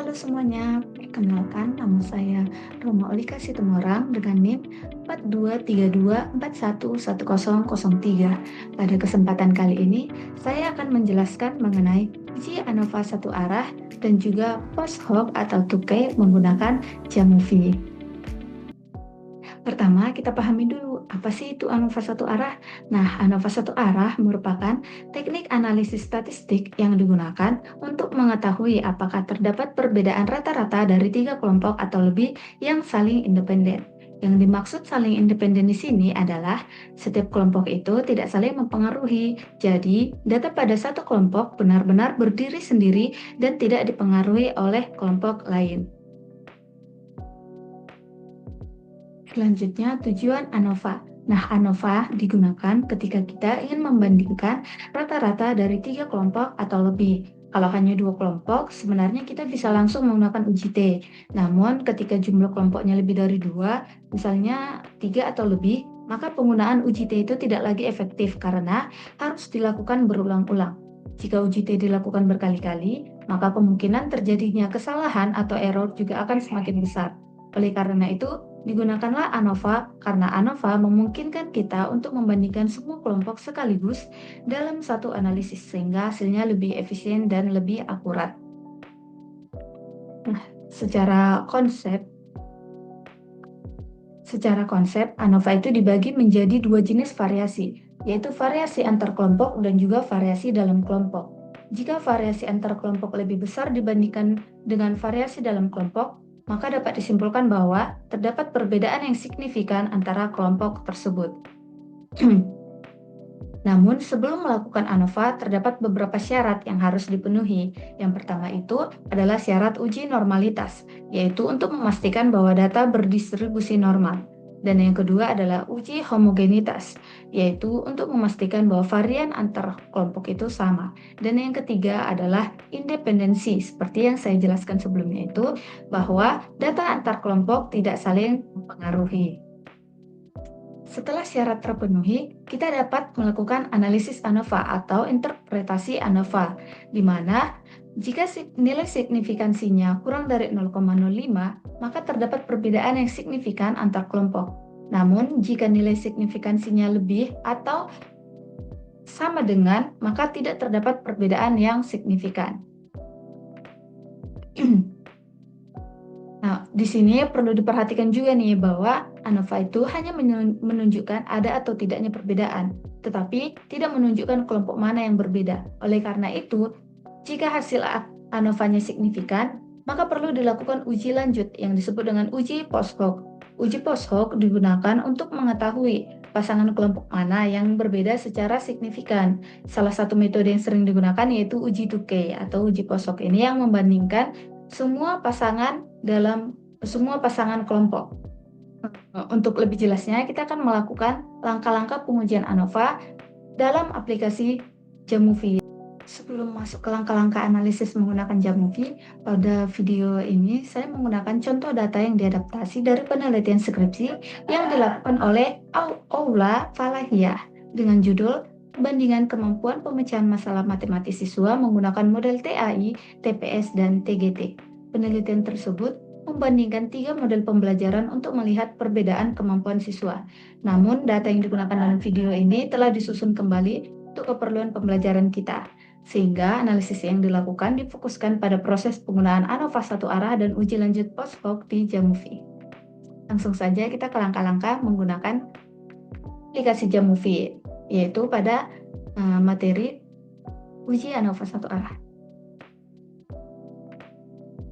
Halo semuanya, perkenalkan nama saya Roma Olika Situmorang dengan NIM 4232411003. Pada kesempatan kali ini, saya akan menjelaskan mengenai uji ANOVA satu arah dan juga post hoc atau 2K menggunakan Jamovi. Pertama, kita pahami dulu, apa sih itu ANOVA satu arah? Nah, ANOVA satu arah merupakan teknik analisis statistik yang digunakan untuk mengetahui apakah terdapat perbedaan rata-rata dari 3 kelompok atau lebih yang saling independen. Yang dimaksud saling independen di sini adalah setiap kelompok itu tidak saling mempengaruhi. Jadi, data pada satu kelompok benar-benar berdiri sendiri dan tidak dipengaruhi oleh kelompok lain. Selanjutnya, tujuan ANOVA. Nah, ANOVA digunakan ketika kita ingin membandingkan rata-rata dari 3 kelompok atau lebih. Kalau hanya 2 kelompok, sebenarnya kita bisa langsung menggunakan uji T. Namun, ketika jumlah kelompoknya lebih dari 2, misalnya 3 atau lebih, maka penggunaan uji T itu tidak lagi efektif karena harus dilakukan berulang-ulang. Jika uji T dilakukan berkali-kali, maka kemungkinan terjadinya kesalahan atau error juga akan semakin besar. Oleh karena itu, digunakanlah ANOVA karena ANOVA memungkinkan kita untuk membandingkan semua kelompok sekaligus dalam satu analisis sehingga hasilnya lebih efisien dan lebih akurat. Nah, secara konsep ANOVA itu dibagi menjadi 2 jenis variasi, yaitu variasi antar kelompok dan juga variasi dalam kelompok. Jika variasi antar kelompok lebih besar dibandingkan dengan variasi dalam kelompok, maka dapat disimpulkan bahwa terdapat perbedaan yang signifikan antara kelompok tersebut. Namun, sebelum melakukan ANOVA, terdapat beberapa syarat yang harus dipenuhi. Yang pertama itu adalah syarat uji normalitas, yaitu untuk memastikan bahwa data berdistribusi normal. Dan yang kedua adalah uji homogenitas, yaitu untuk memastikan bahwa varian antar kelompok itu sama. Dan yang ketiga adalah independensi, seperti yang saya jelaskan sebelumnya itu, bahwa data antar kelompok tidak saling mempengaruhi. Setelah syarat terpenuhi, kita dapat melakukan analisis ANOVA atau interpretasi ANOVA, di mana jika nilai signifikansinya kurang dari 0,05, maka terdapat perbedaan yang signifikan antar kelompok. Namun, jika nilai signifikansinya lebih atau sama dengan, maka tidak terdapat perbedaan yang signifikan. Nah, di sini perlu diperhatikan juga nih bahwa ANOVA itu hanya menunjukkan ada atau tidaknya perbedaan, tetapi tidak menunjukkan kelompok mana yang berbeda. Oleh karena itu, jika hasil ANOVA-nya signifikan, maka perlu dilakukan uji lanjut yang disebut dengan uji post hoc. Uji post hoc digunakan untuk mengetahui pasangan kelompok mana yang berbeda secara signifikan. Salah satu metode yang sering digunakan yaitu uji 2K atau uji post hoc ini yang membandingkan semua pasangan kelompok. Untuk lebih jelasnya, kita akan melakukan langkah-langkah pengujian ANOVA dalam aplikasi Jamovi. Sebelum masuk ke langkah-langkah analisis menggunakan Jamovi, pada video ini saya menggunakan contoh data yang diadaptasi dari penelitian skripsi yang dilakukan oleh Aula Falahiyah dengan judul Bandingan Kemampuan Pemecahan Masalah Matematis Siswa Menggunakan Model TAI, TPS, dan TGT. Penelitian tersebut membandingkan 3 model pembelajaran untuk melihat perbedaan kemampuan siswa. Namun, data yang digunakan dalam video ini telah disusun kembali untuk keperluan pembelajaran kita, sehingga analisis yang dilakukan difokuskan pada proses penggunaan ANOVA satu arah dan uji lanjut post hoc di Jamovi. Langsung saja kita ke langkah-langkah menggunakan aplikasi Jamovi, yaitu pada materi uji ANOVA satu arah.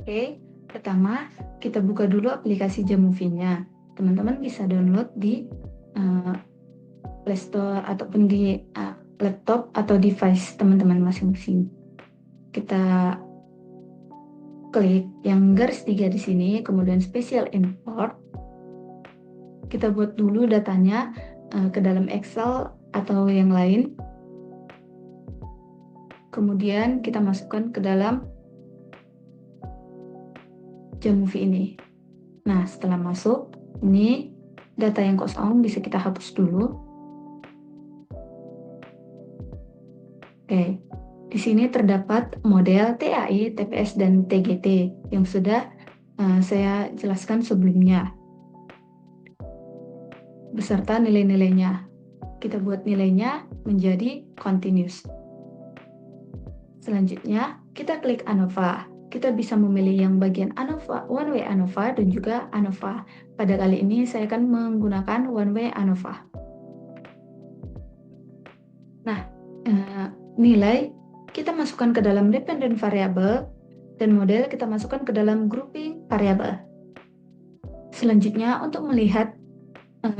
Oke, pertama kita buka dulu aplikasi Jamovi-nya. Teman-teman bisa download di Play Store ataupun di laptop atau device teman-teman masing-masing. Kita klik yang garis 3 di sini, kemudian special import. Kita buat dulu datanya ke dalam Excel atau yang lain. Kemudian kita masukkan ke dalam Jamovi ini. Nah, setelah masuk, ini data yang kosong bisa kita hapus dulu. Oke, di sini terdapat model TAI, TPS, dan TGT yang sudah saya jelaskan sebelumnya, beserta nilai-nilainya. Kita buat nilainya menjadi continuous. Selanjutnya, kita klik ANOVA. Kita bisa memilih yang bagian ANOVA, one way ANOVA dan juga ANOVA. Pada kali ini saya akan menggunakan one way ANOVA. Nah, nilai kita masukkan ke dalam dependent variable dan model kita masukkan ke dalam grouping variable. Selanjutnya, untuk melihat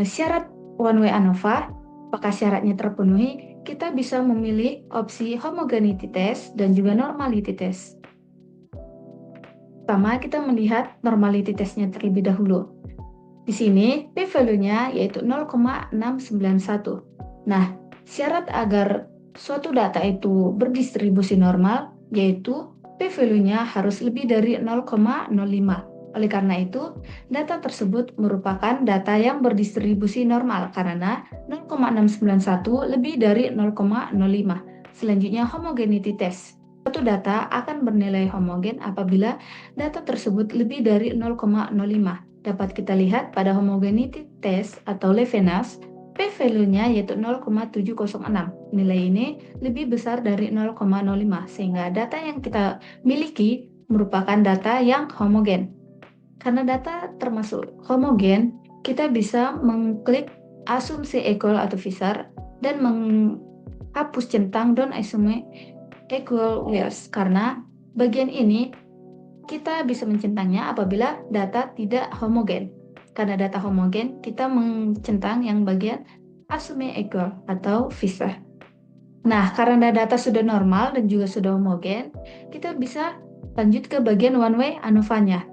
syarat one way ANOVA, apakah syaratnya terpenuhi, kita bisa memilih opsi homogeneity test dan juga normality test. Pertama, kita melihat normality testnya terlebih dahulu. Di sini, p-value-nya yaitu 0,691. Nah, syarat agar suatu data itu berdistribusi normal, yaitu p-value-nya harus lebih dari 0,05. Oleh karena itu, data tersebut merupakan data yang berdistribusi normal karena 0,691 lebih dari 0,05. Selanjutnya, homogeneity test. Suatu data akan bernilai homogen apabila data tersebut lebih dari 0,05. Dapat kita lihat pada homogeneity test atau Levinas, p-value-nya yaitu 0,706. Nilai ini lebih besar dari 0,05 sehingga data yang kita miliki merupakan data yang homogen. Karena data termasuk homogen, kita bisa mengklik asumsi equal atau Fisher dan menghapus centang don't assume equal whereas, karena bagian ini kita bisa mencentangnya apabila data tidak homogen. Karena data homogen, kita mencentang yang bagian assume equal atau Fisher. Nah, karena data sudah normal dan juga sudah homogen, kita bisa lanjut ke bagian one way ANOVA-nya.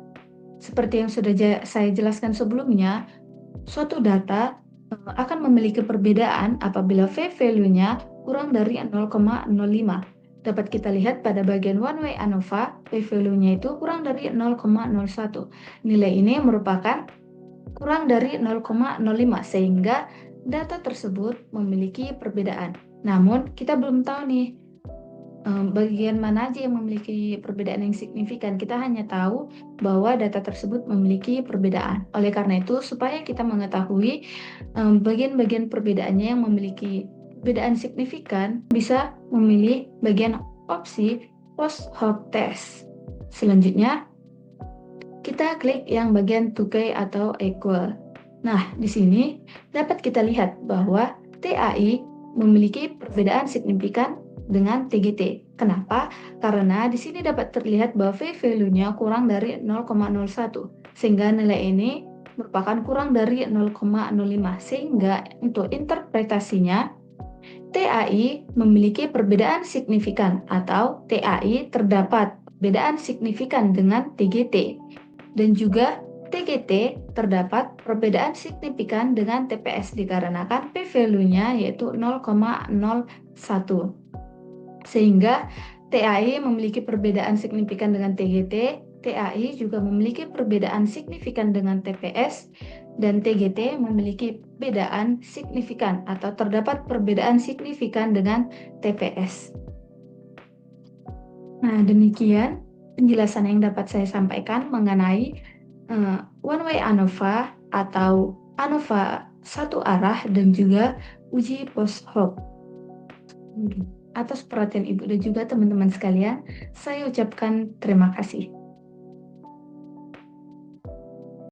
Seperti yang sudah saya jelaskan sebelumnya, suatu data akan memiliki perbedaan apabila p-value-nya kurang dari 0,05. Dapat kita lihat pada bagian one way ANOVA, p-value-nya itu kurang dari 0,01. Nilai ini merupakan kurang dari 0,05 sehingga data tersebut memiliki perbedaan. Namun kita belum tahu nih bagian mana aja yang memiliki perbedaan yang signifikan. Kita hanya tahu bahwa data tersebut memiliki perbedaan. Oleh karena itu, supaya kita mengetahui bagian-bagian perbedaannya yang memiliki perbedaan signifikan, bisa memilih bagian opsi post hoc test. Selanjutnya, kita klik yang bagian 2K atau equal. Nah, di sini dapat kita lihat bahwa TAI memiliki perbedaan signifikan dengan TGT. Kenapa? Karena di sini dapat terlihat bahwa p-value-nya kurang dari 0,01, sehingga nilai ini merupakan kurang dari 0,05. Sehingga untuk interpretasinya, TAI memiliki perbedaan signifikan atau TAI terdapat perbedaan signifikan dengan TGT. Dan juga TGT terdapat perbedaan signifikan dengan TPS dikarenakan p-value-nya yaitu 0,01. Sehingga TAI memiliki perbedaan signifikan dengan TGT, TAI juga memiliki perbedaan signifikan dengan TPS, dan TGT memiliki perbedaan signifikan atau terdapat perbedaan signifikan dengan TPS. Nah, demikian penjelasan yang dapat saya sampaikan mengenai one way ANOVA atau ANOVA satu arah dan juga uji post hoc. Atas perhatian Ibu dan juga teman-teman sekalian, saya ucapkan terima kasih.